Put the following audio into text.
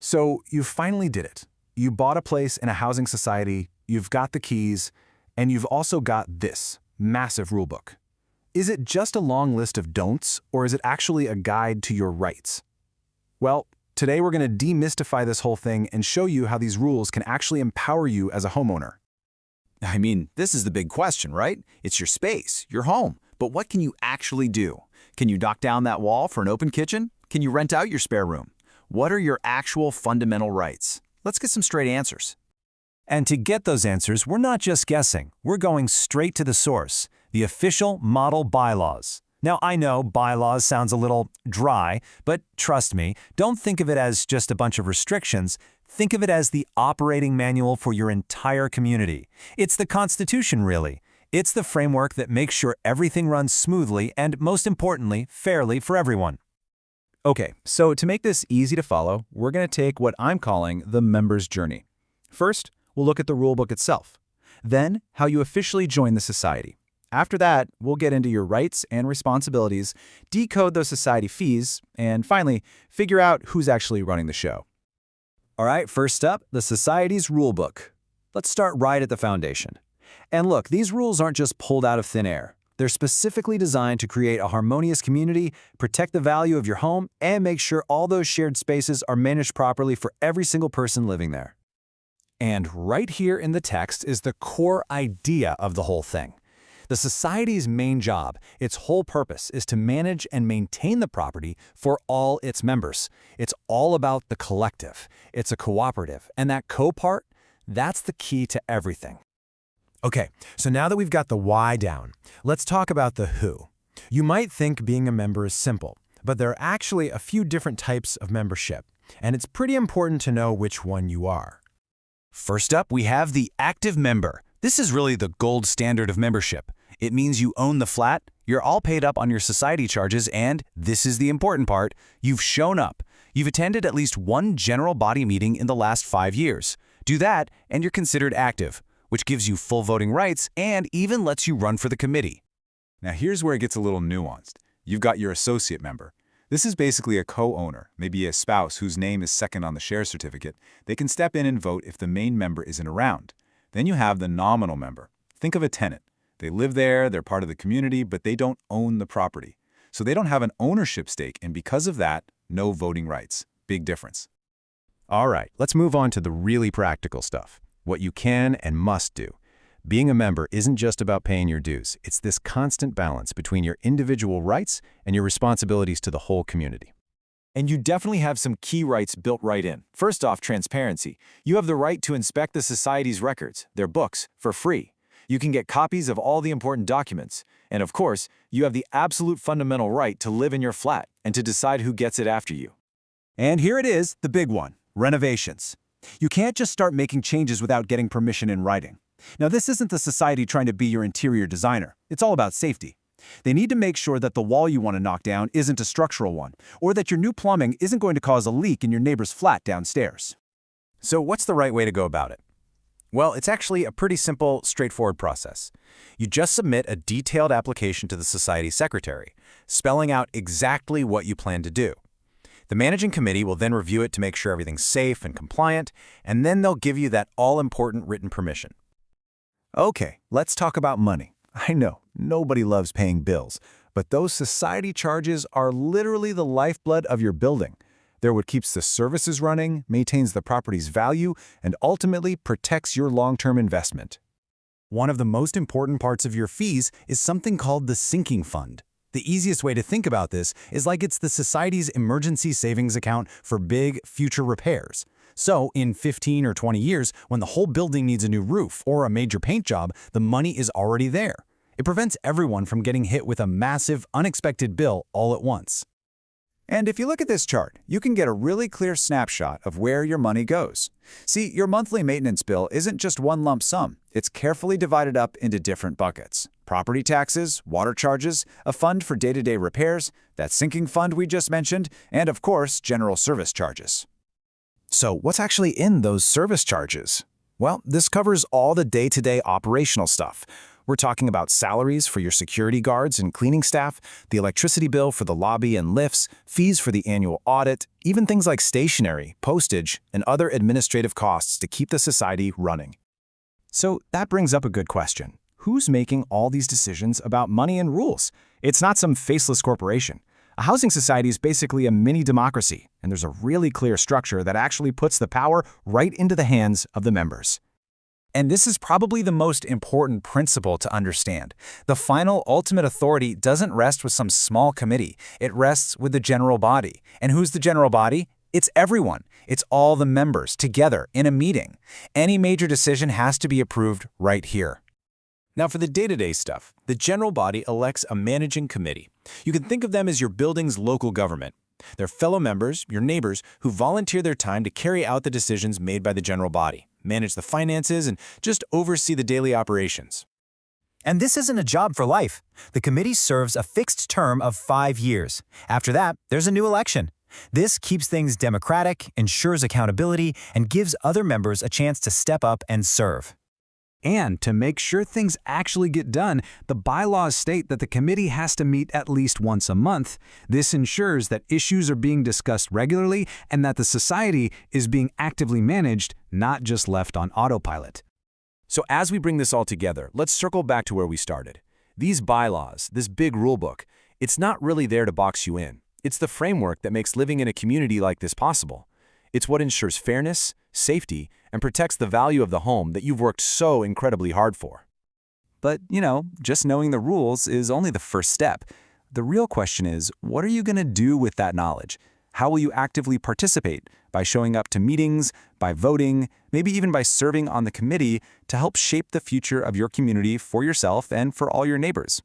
So you finally did it. You bought a place in a housing society, you've got the keys, and you've also got this massive rulebook. Is it just a long list of don'ts, or is it actually a guide to your rights? Well, today we're going to demystify this whole thing and show you how these rules can actually empower you as a homeowner. I mean, this is the big question, right? It's your space, your home. But what can you actually do? Can you knock down that wall for an open kitchen? Can you rent out your spare room? What are your actual fundamental rights? Let's get some straight answers. And to get those answers, we're not just guessing. We're going straight to the source, the official model bylaws. Now, I know bylaws sounds a little dry, but trust me, don't think of it as just a bunch of restrictions. Think of it as the operating manual for your entire community. It's the Constitution, really. It's the framework that makes sure everything runs smoothly and, most importantly, fairly for everyone. Okay, so to make this easy to follow, we're going to take what I'm calling the member's journey. First, we'll look at the rulebook itself. Then, how you officially join the society. After that, we'll get into your rights and responsibilities, decode those society fees, and finally, figure out who's actually running the show. All right, first up, the society's rulebook. Let's start right at the foundation. And look, these rules aren't just pulled out of thin air. They're specifically designed to create a harmonious community, protect the value of your home, and make sure all those shared spaces are managed properly for every single person living there. And right here in the text is the core idea of the whole thing. The society's main job, its whole purpose, is to manage and maintain the property for all its members. It's all about the collective. It's a cooperative, and that co part, that's the key to everything. Okay, so now that we've got the why down, let's talk about the who. You might think being a member is simple, but there are actually a few different types of membership, and it's pretty important to know which one you are. First up, we have the active member. This is really the gold standard of membership. It means you own the flat, you're all paid up on your society charges, and, this is the important part, you've shown up. You've attended at least one general body meeting in the last 5 years. Do that, and you're considered active, which gives you full voting rights and even lets you run for the committee. Now here's where it gets a little nuanced. You've got your associate member. This is basically a co-owner, maybe a spouse whose name is second on the share certificate. They can step in and vote if the main member isn't around. Then you have the nominal member. Think of a tenant. They live there, they're part of the community, but they don't own the property. So they don't have an ownership stake, and because of that, no voting rights. Big difference. All right, let's move on to the really practical stuff. What you can and must do. Being a member isn't just about paying your dues. It's this constant balance between your individual rights and your responsibilities to the whole community. And you definitely have some key rights built right in. First off, transparency. You have the right to inspect the society's records, their books, for free. You can get copies of all the important documents. And of course, you have the absolute fundamental right to live in your flat and to decide who gets it after you. And here it is, the big one, renovations. You can't just start making changes without getting permission in writing. Now, this isn't the society trying to be your interior designer. It's all about safety. They need to make sure that the wall you want to knock down isn't a structural one, or that your new plumbing isn't going to cause a leak in your neighbor's flat downstairs. So what's the right way to go about it? Well, it's actually a pretty simple, straightforward process. You just submit a detailed application to the society secretary, spelling out exactly what you plan to do. The managing committee will then review it to make sure everything's safe and compliant, and then they'll give you that all-important written permission. Okay, let's talk about money. I know, nobody loves paying bills, but those society charges are literally the lifeblood of your building. They're what keeps the services running, maintains the property's value, and ultimately protects your long-term investment. One of the most important parts of your fees is something called the sinking fund. The easiest way to think about this is like it's the society's emergency savings account for big, future repairs. So, in 15 or 20 years, when the whole building needs a new roof or a major paint job, the money is already there. It prevents everyone from getting hit with a massive, unexpected bill all at once. And if you look at this chart, you can get a really clear snapshot of where your money goes. See, your monthly maintenance bill isn't just one lump sum. It's carefully divided up into different buckets. Property taxes, water charges, a fund for day-to-day repairs, that sinking fund we just mentioned, and of course, general service charges. So what's actually in those service charges? Well, this covers all the day-to-day operational stuff. We're talking about salaries for your security guards and cleaning staff, the electricity bill for the lobby and lifts, fees for the annual audit, even things like stationery, postage, and other administrative costs to keep the society running. So that brings up a good question. Who's making all these decisions about money and rules? It's not some faceless corporation. A housing society is basically a mini democracy, and there's a really clear structure that actually puts the power right into the hands of the members. And this is probably the most important principle to understand. The final ultimate authority doesn't rest with some small committee. It rests with the general body. And who's the general body? It's everyone. It's all the members together in a meeting. Any major decision has to be approved right here. Now for the day-to-day stuff, the general body elects a managing committee. You can think of them as your building's local government. They're fellow members, your neighbors, who volunteer their time to carry out the decisions made by the general body, manage the finances, and just oversee the daily operations. And this isn't a job for life. The committee serves a fixed term of 5 years. After that, there's a new election. This keeps things democratic, ensures accountability, and gives other members a chance to step up and serve. And to make sure things actually get done, the bylaws state that the committee has to meet at least once a month. This ensures that issues are being discussed regularly and that the society is being actively managed, not just left on autopilot. So as we bring this all together, let's circle back to where we started. These bylaws, this big rulebook, it's not really there to box you in. It's the framework that makes living in a community like this possible. It's what ensures fairness, safety, and protects the value of the home that you've worked so incredibly hard for. But, just knowing the rules is only the first step. The real question is, what are you going to do with that knowledge? How will you actively participate? By showing up to meetings, by voting, maybe even by serving on the committee to help shape the future of your community for yourself and for all your neighbors.